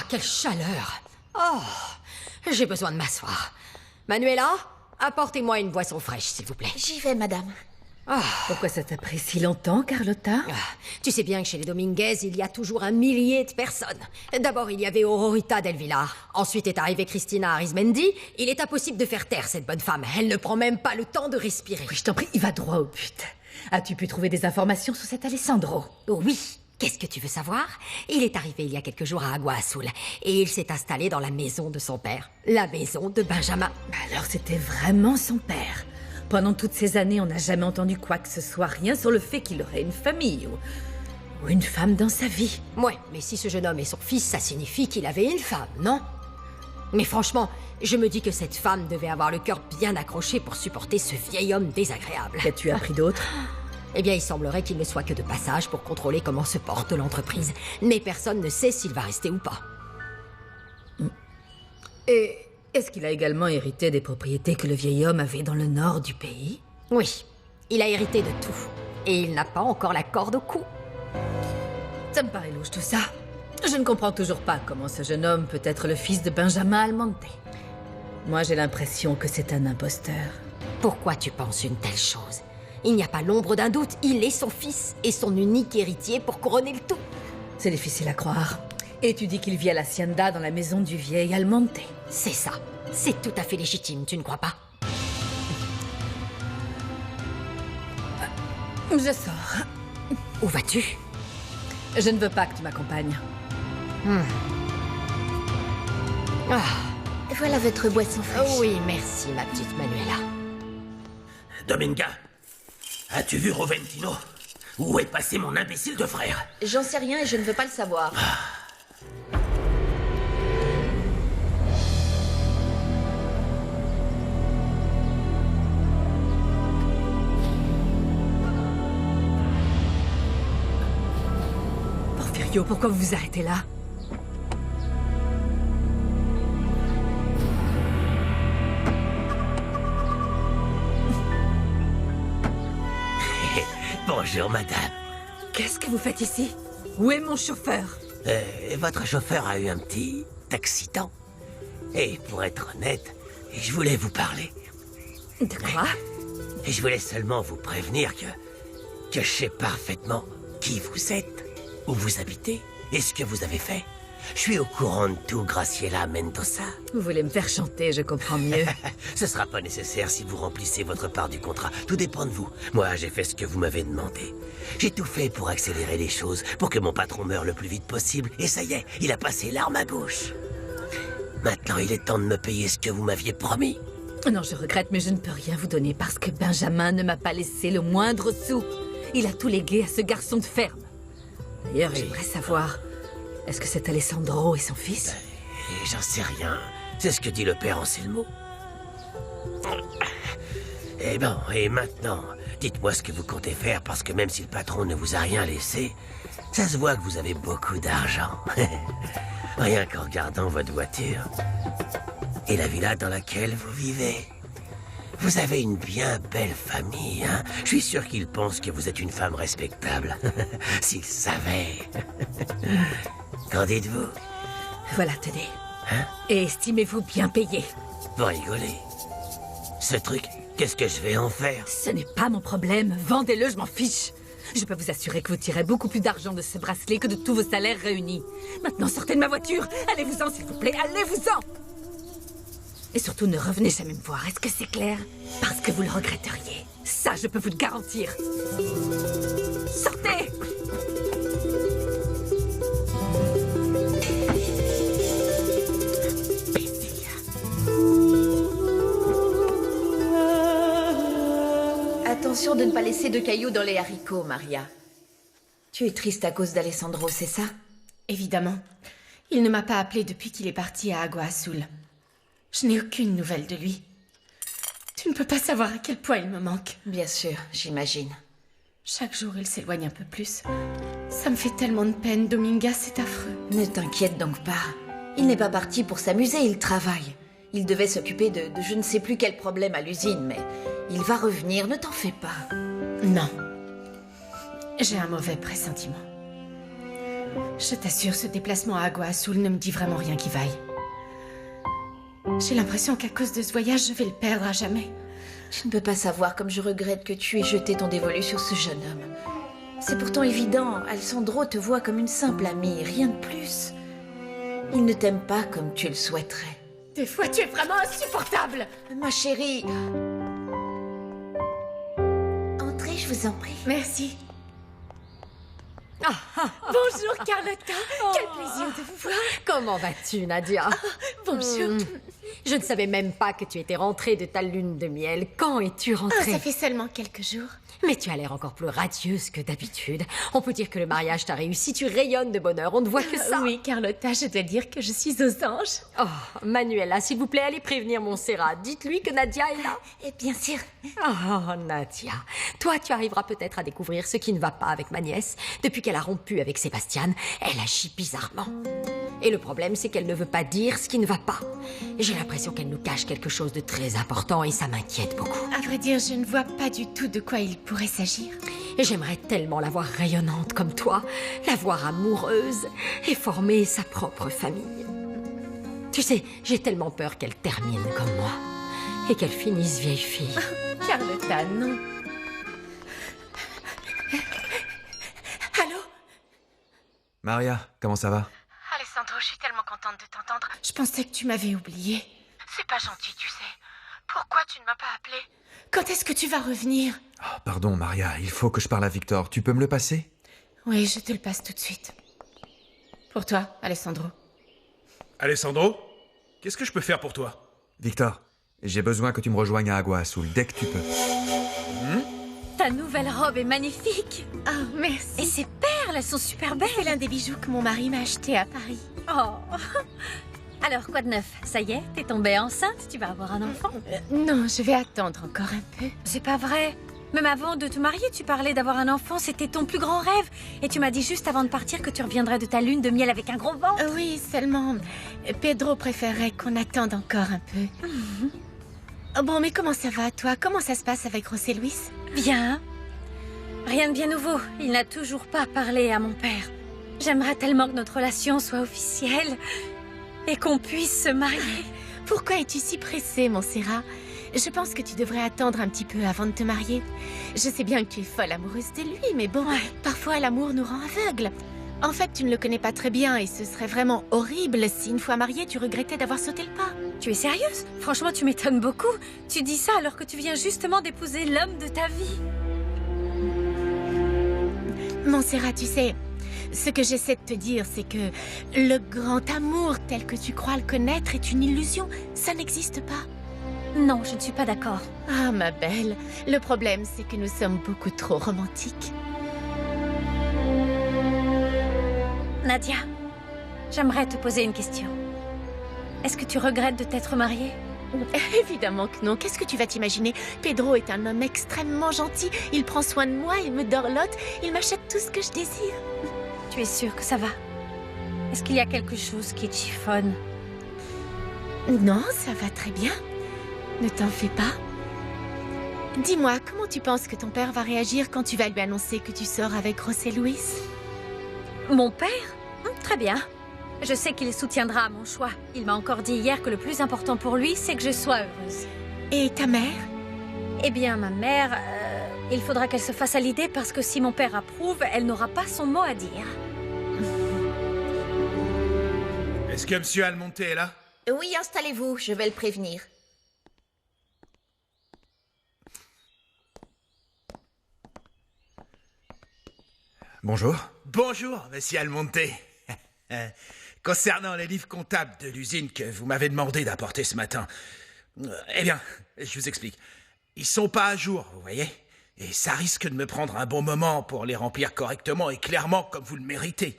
quelle chaleur! Oh, j'ai besoin de m'asseoir. Manuela, apportez-moi une boisson fraîche, s'il vous plaît. J'y vais, madame. Pourquoi ça t'a pris si longtemps, Carlotta? Tu sais bien que chez les Dominguez, il y a toujours un millier de personnes. D'abord, il y avait Aurorita del Villar. Ensuite est arrivée Cristina Arizmendi. Il est impossible de faire taire cette bonne femme. Elle ne prend même pas le temps de respirer. Oui, je t'en prie, il va droit au but. As-tu pu trouver des informations sur cet Alessandro? Oui. Qu'est-ce que tu veux savoir? Il est arrivé il y a quelques jours à Agua Azul. Et il s'est installé dans la maison de son père. La maison de Benjamin. Alors c'était vraiment son père. Pendant toutes ces années, on n'a jamais entendu quoi que ce soit, rien sur le fait qu'il aurait une famille ou une femme dans sa vie. Ouais, mais si ce jeune homme est son fils, ça signifie qu'il avait une femme, non? Mais franchement, je me dis que cette femme devait avoir le cœur bien accroché pour supporter ce vieil homme désagréable. Qu'as-tu appris d'autre? Eh bien, il semblerait qu'il ne soit que de passage pour contrôler comment se porte l'entreprise. Mais personne ne sait s'il va rester ou pas. Et est-ce qu'il a également hérité des propriétés que le vieil homme avait dans le nord du pays? Oui, il a hérité de tout. Et il n'a pas encore la corde au cou. Ça me paraît louche tout ça. Je ne comprends toujours pas comment ce jeune homme peut être le fils de Benjamin Almonte. Moi, j'ai l'impression que c'est un imposteur. Pourquoi tu penses une telle chose? Il n'y a pas l'ombre d'un doute, il est son fils et son unique héritier pour couronner le tout. C'est difficile à croire. Et tu dis qu'il vit à l'hacienda dans la maison du vieil Almonte. C'est ça. C'est tout à fait légitime, tu ne crois pas? Je sors. Où vas-tu? Je ne veux pas que tu m'accompagnes. Voilà votre boisson fraîche. Oui, merci, ma petite Manuela. Dominga, as-tu vu Roventino? Où est passé mon imbécile de frère? J'en sais rien et je ne veux pas le savoir. Porfirio, pourquoi vous vous arrêtez là? Bonjour, madame. Qu'est-ce que vous faites ici? Où est mon chauffeur? Votre chauffeur a eu un petit accident. Et pour être honnête, je voulais vous parler. De quoi? Et je voulais seulement vous prévenir que je sais parfaitement qui vous êtes, où vous habitez et ce que vous avez fait. Je suis au courant de tout, Graciela Mendoza. Vous voulez me faire chanter, je comprends mieux. Ce sera pas nécessaire si vous remplissez votre part du contrat. Tout dépend de vous. Moi, j'ai fait ce que vous m'avez demandé. J'ai tout fait pour accélérer les choses, pour que mon patron meure le plus vite possible. Et ça y est, il a passé l'arme à gauche. Maintenant, il est temps de me payer ce que vous m'aviez promis. Non, je regrette, mais je ne peux rien vous donner parce que Benjamin ne m'a pas laissé le moindre sou. Il a tout légué à ce garçon de ferme. D'ailleurs, j'aimerais savoir, est-ce que c'est Alessandro et son fils? J'en sais rien. C'est ce que dit le père Anselmo. Eh bon, et maintenant, dites-moi ce que vous comptez faire, parce que même si le patron ne vous a rien laissé, ça se voit que vous avez beaucoup d'argent. Rien qu'en regardant votre voiture et la villa dans laquelle vous vivez. Vous avez une bien belle famille, hein? Je suis sûr qu'il pense que vous êtes une femme respectable. S'il savait. Qu'en dites-vous? Voilà, tenez. Hein? Et estimez-vous bien payé. Vous rigolez. Ce truc, qu'est-ce que je vais en faire? Ce n'est pas mon problème. Vendez-le, je m'en fiche. Je peux vous assurer que vous tirez beaucoup plus d'argent de ce bracelet que de tous vos salaires réunis. Maintenant, sortez de ma voiture. Allez-vous-en, s'il vous plaît. Allez-vous-en. Et surtout, ne revenez jamais me voir. Est-ce que c'est clair? Parce que vous le regretteriez. Ça, je peux vous le garantir. Sortez! Attention de ne pas laisser de cailloux dans les haricots, Maria. Tu es triste à cause d'Alessandro, c'est ça? Évidemment. Il ne m'a pas appelé depuis qu'il est parti à Agua Azul. Je n'ai aucune nouvelle de lui. Tu ne peux pas savoir à quel point il me manque. Bien sûr, j'imagine. Chaque jour, il s'éloigne un peu plus. Ça me fait tellement de peine, Dominga, c'est affreux. Ne t'inquiète donc pas. Il n'est pas parti pour s'amuser, il travaille. Il devait s'occuper de je ne sais plus quel problème à l'usine, mais il va revenir, ne t'en fais pas. Non. J'ai un mauvais pressentiment. Je t'assure, ce déplacement à Agua Azul ne me dit vraiment rien qui vaille. J'ai l'impression qu'à cause de ce voyage, je vais le perdre à jamais. Je ne peux pas savoir comme je regrette que tu aies jeté ton dévolu sur ce jeune homme. C'est pourtant évident, Alessandro te voit comme une simple amie, rien de plus. Il ne t'aime pas comme tu le souhaiterais. Des fois, tu es vraiment insupportable. Ma chérie... Entrez, je vous en prie. Merci. Bonjour, Carlotta. Quel plaisir de vous voir. Comment vas-tu, Nadia? Bonjour. Je ne savais même pas que tu étais rentrée de ta lune de miel. Quand es-tu rentrée? Ça fait seulement quelques jours. Mais tu as l'air encore plus radieuse que d'habitude. On peut dire que le mariage t'a réussi, tu rayonnes de bonheur, on ne voit que ça. Oui, Carlotta, je dois dire que je suis aux anges. Oh, Manuela, s'il vous plaît, allez prévenir Montserrat. Dites-lui que Nadia est là. Et bien sûr. Oh, Nadia, toi, tu arriveras peut-être à découvrir ce qui ne va pas avec ma nièce. Depuis qu'elle a rompu avec Sébastien, elle agit bizarrement. Et le problème, c'est qu'elle ne veut pas dire ce qui ne va pas. J'ai l'impression qu'elle nous cache quelque chose de très important et ça m'inquiète beaucoup. À vrai dire, je ne vois pas du tout de quoi il pourrait s'agir. Et j'aimerais tellement la voir rayonnante comme toi, la voir amoureuse et former sa propre famille. Tu sais, j'ai tellement peur qu'elle termine comme moi et qu'elle finisse vieille fille. Carlotta, non. Allô? Maria, comment ça va? Alessandro, je suis tellement contente de t'entendre. Je pensais que tu m'avais oublié. C'est pas gentil, tu sais. Pourquoi tu ne m'as pas appelé? Quand est-ce que tu vas revenir? Oh, pardon, Maria, il faut que je parle à Victor. Tu peux me le passer? Oui, je te le passe tout de suite. Pour toi, Alessandro. Alessandro, qu'est-ce que je peux faire pour toi? Victor, j'ai besoin que tu me rejoignes à Agua Azul dès que tu peux. Ta nouvelle robe est magnifique. Oh, merci. Et ces perles, elles sont super belles. C'est l'un des bijoux que mon mari m'a acheté à Paris. Oh. Alors, quoi de neuf? Ça y est, t'es tombée enceinte, tu vas avoir un enfant? Non, je vais attendre encore un peu. C'est pas vrai. Même avant de te marier, tu parlais d'avoir un enfant, c'était ton plus grand rêve. Et tu m'as dit juste avant de partir que tu reviendrais de ta lune de miel avec un gros ventre. Oui, seulement Pedro préférerait qu'on attende encore un peu. Oh, bon, mais comment ça va, toi? Comment ça se passe avec José Luis? Bien. Rien de bien nouveau. Il n'a toujours pas parlé à mon père. J'aimerais tellement que notre relation soit officielle et qu'on puisse se marier. Pourquoi es-tu si pressée, Montserrat? Je pense que tu devrais attendre un petit peu avant de te marier. Je sais bien que tu es folle amoureuse de lui, mais bon, parfois l'amour nous rend aveugles. En fait, tu ne le connais pas très bien et ce serait vraiment horrible si, une fois marié, tu regrettais d'avoir sauté le pas. Tu es sérieuse? Franchement, tu m'étonnes beaucoup. Tu dis ça alors que tu viens justement d'épouser l'homme de ta vie. Montserrat, tu sais, ce que j'essaie de te dire, c'est que le grand amour tel que tu crois le connaître est une illusion. Ça n'existe pas. Non, je ne suis pas d'accord. Ah, ma belle, le problème, c'est que nous sommes beaucoup trop romantiques. Nadia, j'aimerais te poser une question. Est-ce que tu regrettes de t'être mariée? Évidemment que non. Qu'est-ce que tu vas t'imaginer? Pedro est un homme extrêmement gentil. Il prend soin de moi, il me dorlote, il m'achète tout ce que je désire. Tu es sûre que ça va? Est-ce qu'il y a quelque chose qui te chiffonne? Non, ça va très bien. Ne t'en fais pas. Dis-moi, comment tu penses que ton père va réagir quand tu vas lui annoncer que tu sors avec José Luis? Mon père? Très bien. Je sais qu'il soutiendra mon choix. Il m'a encore dit hier que le plus important pour lui, c'est que je sois heureuse. Et ta mère? Eh bien, ma mère, il faudra qu'elle se fasse à l'idée parce que si mon père approuve, elle n'aura pas son mot à dire. Est-ce que Monsieur Almonte est là? Oui, installez-vous, je vais le prévenir. Bonjour. Bonjour, Monsieur Almonte. Concernant les livres comptables de l'usine que vous m'avez demandé d'apporter ce matin, eh bien, je vous explique. Ils sont pas à jour, vous voyez? Et ça risque de me prendre un bon moment pour les remplir correctement et clairement comme vous le méritez.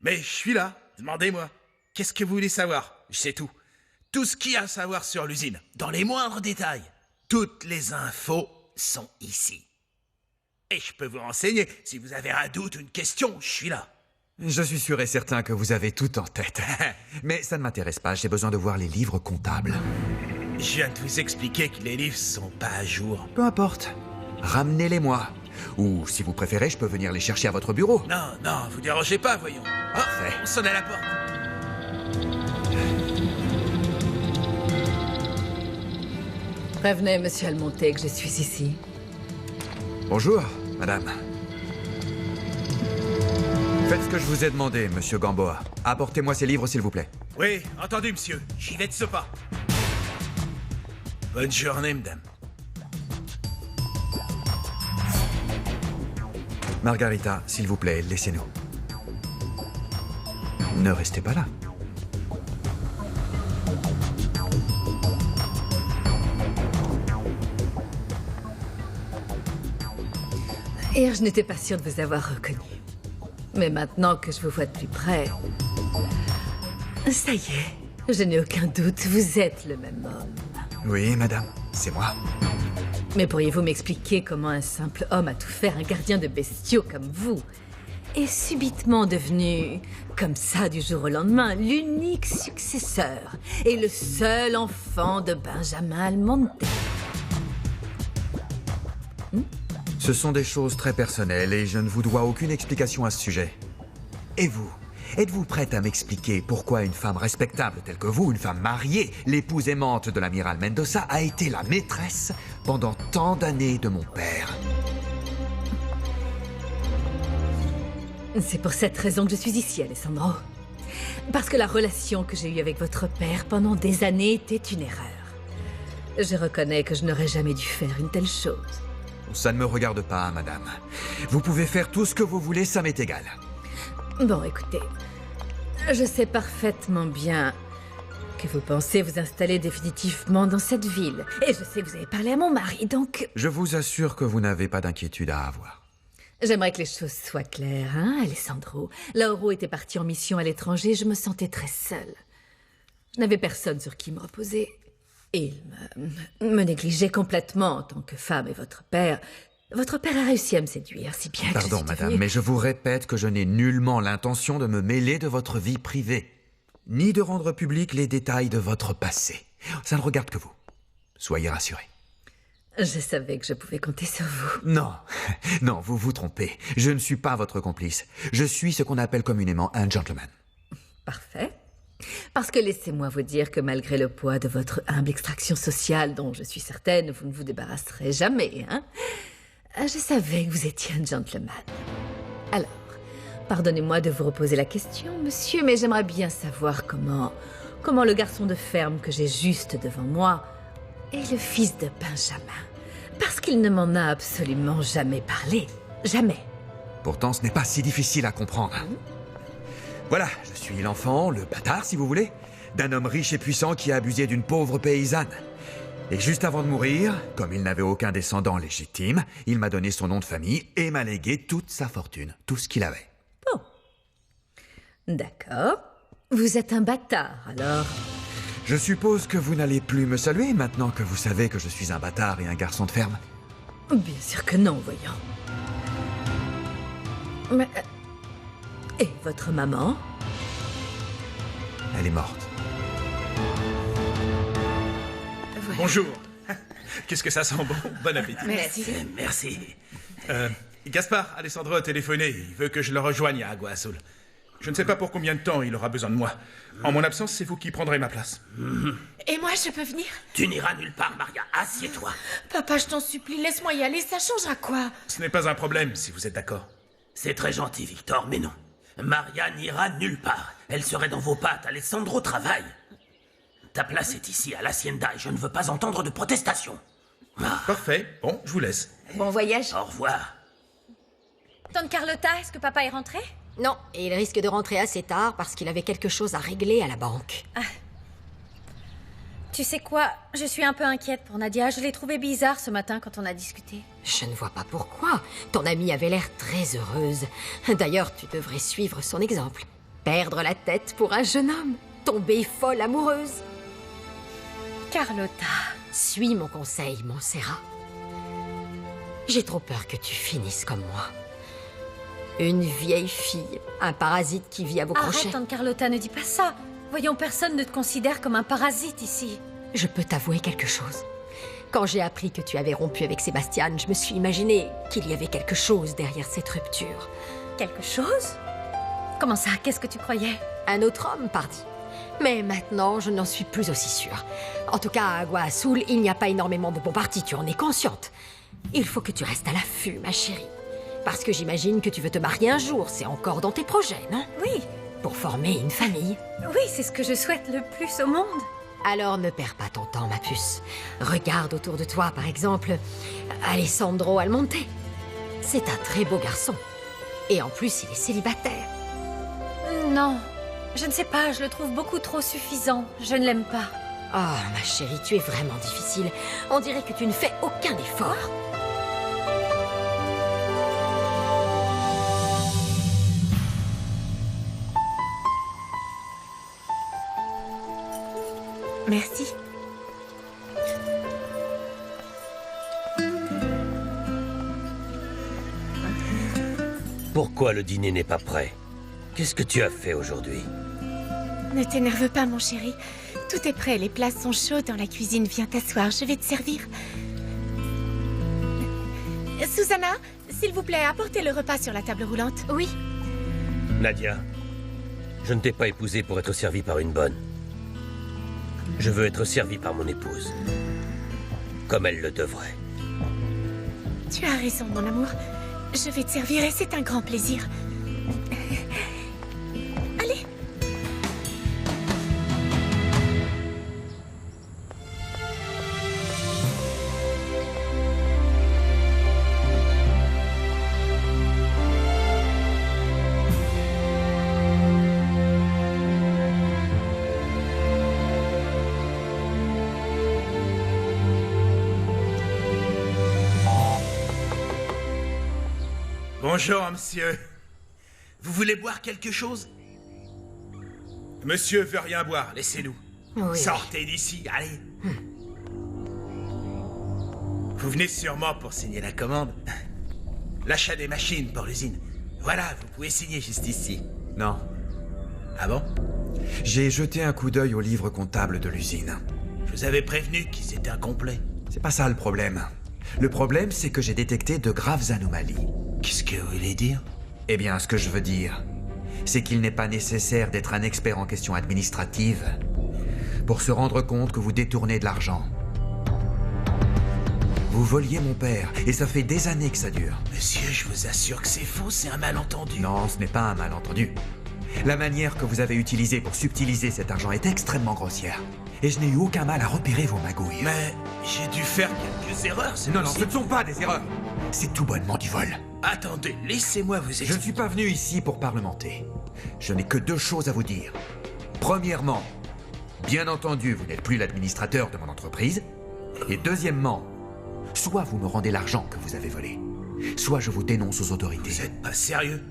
Mais je suis là, demandez-moi. Qu'est-ce que vous voulez savoir? Je sais tout. Tout ce qu'il y a à savoir sur l'usine, dans les moindres détails. Toutes les infos sont ici. Et je peux vous renseigner. Si vous avez un doute ou une question, je suis là. Je suis sûr et certain que vous avez tout en tête. Mais ça ne m'intéresse pas, j'ai besoin de voir les livres comptables. Je viens de vous expliquer que les livres sont pas à jour. Peu importe. Ramenez-les-moi. Ou, si vous préférez, je peux venir les chercher à votre bureau. Non, non, vous dérangez pas, voyons. Parfait. On sonne à la porte. Prévenez Monsieur Almonte que je suis ici. Bonjour, madame. Faites ce que je vous ai demandé, monsieur Gamboa. Apportez-moi ces livres, s'il vous plaît. Oui, entendu, monsieur. J'y vais de ce pas. Bonne journée, madame. Margarita, s'il vous plaît, laissez-nous. Ne restez pas là. Hier, je n'étais pas sûre de vous avoir reconnu. Mais maintenant que je vous vois de plus près... Ça y est, je n'ai aucun doute, vous êtes le même homme. Oui, madame, c'est moi. Mais pourriez-vous m'expliquer comment un simple homme a tout faire, un gardien de bestiaux comme vous, est subitement devenu, comme ça du jour au lendemain, l'unique successeur et le seul enfant de Benjamin Almonte? Ce sont des choses très personnelles et je ne vous dois aucune explication à ce sujet. Et vous? Êtes-vous prête à m'expliquer pourquoi une femme respectable telle que vous, une femme mariée, l'épouse aimante de l'amiral Mendoza, a été la maîtresse pendant tant d'années de mon père? C'est pour cette raison que je suis ici, Alessandro. Parce que la relation que j'ai eue avec votre père pendant des années était une erreur. Je reconnais que je n'aurais jamais dû faire une telle chose. Ça ne me regarde pas, madame. Vous pouvez faire tout ce que vous voulez, ça m'est égal. Bon, écoutez, je sais parfaitement bien que vous pensez vous installer définitivement dans cette ville. Et je sais que vous avez parlé à mon mari, donc... Je vous assure que vous n'avez pas d'inquiétude à avoir. J'aimerais que les choses soient claires, hein, Alessandro? Lauro était parti en mission à l'étranger, je me sentais très seule. Je n'avais personne sur qui me reposer. Et il me négligeait complètement en tant que femme et votre père... Votre père a réussi à me séduire, si bien que Pardon, je suis madame, devenue- mais je vous répète que je n'ai nullement l'intention de me mêler de votre vie privée, ni de rendre publics les détails de votre passé. Ça ne regarde que vous. Soyez rassurés. Je savais que je pouvais compter sur vous. Non, non, vous vous trompez. Je ne suis pas votre complice. Je suis ce qu'on appelle communément un gentleman. Parfait. Parce que laissez-moi vous dire que malgré le poids de votre humble extraction sociale, dont je suis certaine vous ne vous débarrasserez jamais, hein, je savais que vous étiez un gentleman. Alors, pardonnez-moi de vous reposer la question, monsieur, mais j'aimerais bien savoir comment le garçon de ferme que j'ai juste devant moi est le fils de Benjamin. Parce qu'il ne m'en a absolument jamais parlé. Jamais. Pourtant, ce n'est pas si difficile à comprendre. Voilà, je suis l'enfant, le bâtard si vous voulez, d'un homme riche et puissant qui a abusé d'une pauvre paysanne. Et juste avant de mourir, comme il n'avait aucun descendant légitime, il m'a donné son nom de famille et m'a légué toute sa fortune, tout ce qu'il avait. Bon. D'accord. Vous êtes un bâtard, alors. Je suppose que vous n'allez plus me saluer maintenant que vous savez que je suis un bâtard et un garçon de ferme. Bien sûr que non, voyons. Mais... Et votre maman? Elle est morte. Voilà. Bonjour. Qu'est-ce que ça sent bon. Bon appétit. Merci. Merci. Gaspard, Alessandro a téléphoné. Il veut que je le rejoigne à Agua Azul. Je ne sais pas pour combien de temps il aura besoin de moi. En mon absence, c'est vous qui prendrez ma place. Et moi, je peux venir? Tu n'iras nulle part, Maria. Assieds-toi. Papa, je t'en supplie, laisse-moi y aller, ça changera quoi? Ce n'est pas un problème, si vous êtes d'accord. C'est très gentil, Victor, mais non. Maria n'ira nulle part. Elle serait dans vos pattes. Alessandro travaille. Ta place est ici, à l'Hacienda, et je ne veux pas entendre de protestation. Ah, Parfait. Bon, je vous laisse. Bon voyage. au revoir. Tante Carlotta, est-ce que papa est rentré? Non, et il risque de rentrer assez tard parce qu'il avait quelque chose à régler à la banque. Tu sais quoi? Je suis un peu inquiète pour Nadia. Je l'ai trouvée bizarre ce matin quand on a discuté. Je ne vois pas pourquoi. Ton amie avait l'air très heureuse. D'ailleurs, tu devrais suivre son exemple. Perdre la tête pour un jeune homme. Tomber folle amoureuse. Carlotta. Suis mon conseil, Montserrat. J'ai trop peur que tu finisses comme moi. Une vieille fille, un parasite qui vit à vos crochets. Arrête, Tante Carlotta, ne dis pas ça. Voyons, personne ne te considère comme un parasite ici. Je peux t'avouer quelque chose. Quand j'ai appris que tu avais rompu avec Sébastien, je me suis imaginé qu'il y avait quelque chose derrière cette rupture. Quelque chose? Comment ça? Qu'est-ce que tu croyais? Un autre homme, pardi. Mais maintenant, je n'en suis plus aussi sûre. En tout cas, à Guasul, il n'y a pas énormément de bons partis, tu en es consciente. Il faut que tu restes à l'affût, ma chérie. Parce que j'imagine que tu veux te marier un jour, c'est encore dans tes projets, non? Oui, Pour former une famille. oui, c'est ce que je souhaite le plus au monde. Alors ne perds pas ton temps, ma puce. Regarde autour de toi, par exemple, Alessandro Almonte. C'est un très beau garçon. Et en plus, il est célibataire. Non, je ne sais pas, je le trouve beaucoup trop suffisant. Je ne l'aime pas. Oh, ma chérie, tu es vraiment difficile. On dirait que tu ne fais aucun effort. Merci. Pourquoi le dîner n'est pas prêt? Qu'est-ce que tu as fait aujourd'hui? Ne t'énerve pas, mon chéri. Tout est prêt, les plats sont chauds dans la cuisine. Viens t'asseoir, je vais te servir. Susanna, s'il vous plaît, apportez le repas sur la table roulante. Oui. Nadia, je ne t'ai pas épousée pour être servie par une bonne. Je veux être servi par mon épouse. Comme elle le devrait. Tu as raison, mon amour. Je vais te servir et c'est un grand plaisir. Allez. Bonjour, monsieur. Vous voulez boire quelque chose? Monsieur veut rien boire, laissez-nous. Oui. Sortez d'ici, allez. Vous venez sûrement pour signer la commande. L'achat des machines pour l'usine. Voilà, vous pouvez signer juste ici. Non. Ah bon? J'ai jeté un coup d'œil au livre comptable de l'usine. Je vous avais prévenu qu'ils étaient incomplets. C'est pas ça le problème. Le problème, c'est que j'ai détecté de graves anomalies. Qu'est-ce que vous voulez dire? Eh bien, ce que je veux dire, c'est qu'il n'est pas nécessaire d'être un expert en questions administratives pour se rendre compte que vous détournez de l'argent. Vous voliez mon père, et ça fait des années que ça dure. Monsieur, je vous assure que c'est faux, c'est un malentendu. Non, ce n'est pas un malentendu. La manière que vous avez utilisée pour subtiliser cet argent est extrêmement grossière. Et je n'ai eu aucun mal à repérer vos magouilles. Mais j'ai dû faire quelques erreurs, c'est Non, non, ce possible. ne sont pas des erreurs. C'est tout bonnement du vol. Attendez, laissez-moi vous Je ne expliquer. suis pas venu ici pour parlementer. Je n'ai que deux choses à vous dire. Premièrement, bien entendu, vous n'êtes plus l'administrateur de mon entreprise. Et deuxièmement, soit vous me rendez l'argent que vous avez volé, soit je vous dénonce aux autorités. Vous êtes pas sérieux?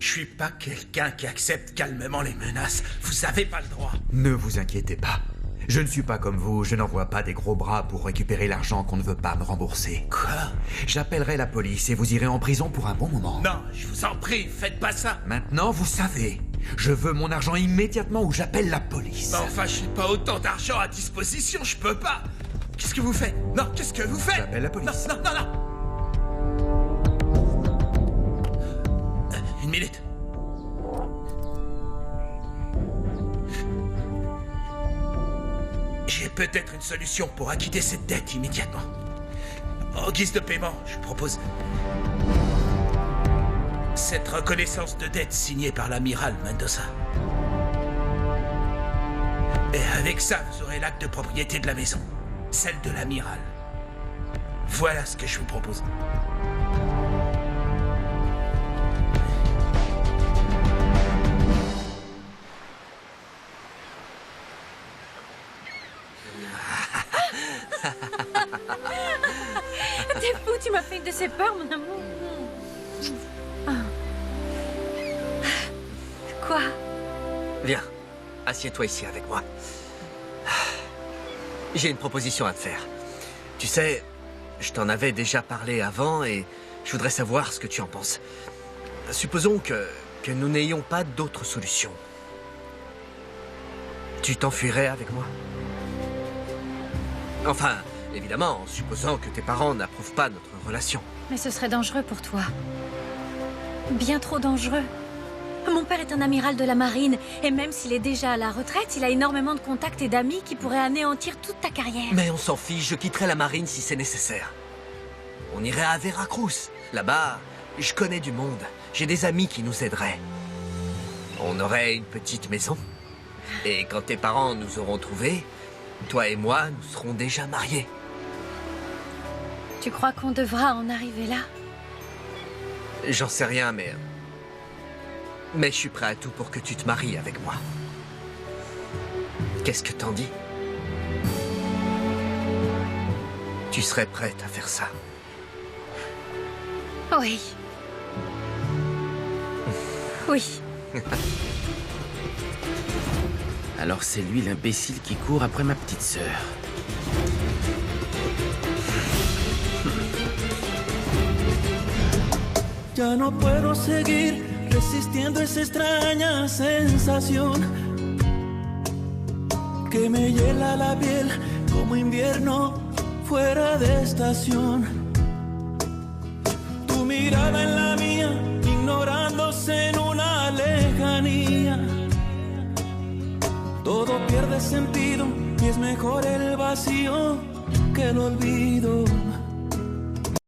Je suis pas quelqu'un qui accepte calmement les menaces. Vous avez pas le droit. Ne vous inquiétez pas. Je ne suis pas comme vous, je n'envoie pas des gros bras pour récupérer l'argent qu'on ne veut pas me rembourser. Quoi? J'appellerai la police et vous irez en prison pour un bon moment. Non, je vous en prie, faites pas ça. Maintenant, vous savez, je veux mon argent immédiatement ou j'appelle la police. Mais enfin, je n'ai pas autant d'argent à disposition, je peux pas. Qu'est-ce que vous faites? Non, qu'est-ce que vous faites? J'appelle la police. Non, non, non, non. Une minute. J'ai peut-être une solution pour acquitter cette dette immédiatement. En guise de paiement, je propose cette reconnaissance de dette signée par l'amiral Mendoza. Et avec ça, vous aurez l'acte de propriété de la maison, celle de l'amiral. Voilà ce que je vous propose. T'es fou, tu m'as fait de ces peurs, mon amour. Ah. Quoi? Viens, assieds-toi ici avec moi. J'ai une proposition à te faire. Tu sais, je t'en avais déjà parlé avant et je voudrais savoir ce que tu en penses. Supposons que nous n'ayons pas d'autre solution. Tu t'enfuirais avec moi? Enfin, Évidemment, en supposant que tes parents n'approuvent pas notre relation. Mais ce serait dangereux pour toi. Bien trop dangereux. Mon père est un amiral de la marine, et même s'il est déjà à la retraite, il a énormément de contacts et d'amis qui pourraient anéantir toute ta carrière. Mais on s'en fiche, je quitterai la marine si c'est nécessaire. On irait à Veracruz. Là-bas, je connais du monde. J'ai des amis qui nous aideraient. On aurait une petite maison. Et quand tes parents nous auront trouvés, toi et moi, nous serons déjà mariés. Tu crois qu'on devra en arriver là? J'en sais rien, mais je suis prêt à tout pour que tu te maries avec moi. Qu'est-ce que t'en dis? Tu serais prête à faire ça? Oui. Oui. Alors c'est lui l'imbécile qui court après ma petite sœur. Ya no puedo seguir resistiendo esa extraña sensación que me hiela la piel como invierno fuera de estación. Tu mirada en la mía, ignorándose en una lejanía. Todo pierde sentido y es mejor el vacío que el olvido.